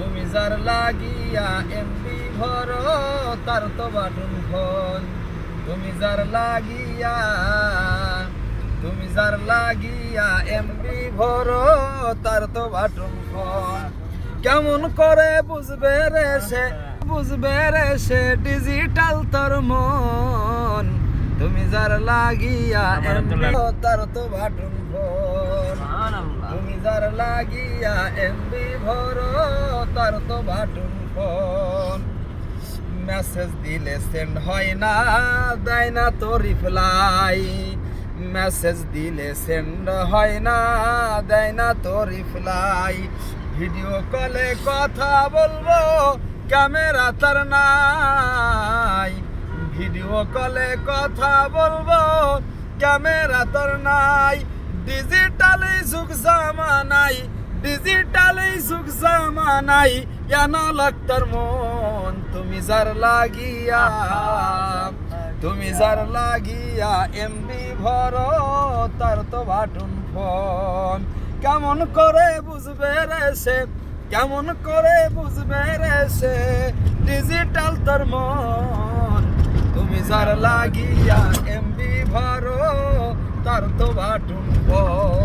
তুমি যার লাগিয়া এমবি ভরো তার তো বাটন ফোন। তুমি যার লাগিয়া এমবি ভরো তার তো বাটন ফোন। কেমন করে বুঝবে রে সে ডিজিটাল তোর মন। তুমি যার লাগিয়া এমবি তার তো বাটন ফোন। তুমি যার লাগিয়া এমবি ভরো তার তো বাটন ফোন। মেসেজ দিলে সেন্ড হয় না, দেয় না তো রিপ্লাই। মেসেজ দিলে সেন্ড হয় না, দেয় না তো রিপ্লাই। ভিডিও কলে কথা বলবো ক্যামেরা তার নাই। ভিডিও কলে কথা বলবো ক্যামেরা তার নাই। ডিজিটালি যুগ জামানাই জানা লাগতার মন। তুমি যার লাগিয়া এমবি ভরো তার তো বাটন ফোন। কেমন করে বুঝবে রে সে ডিজিটাল তোর মন। তুমি যার লাগিয়া এমবি ভরো তার তো বাটন ফোন।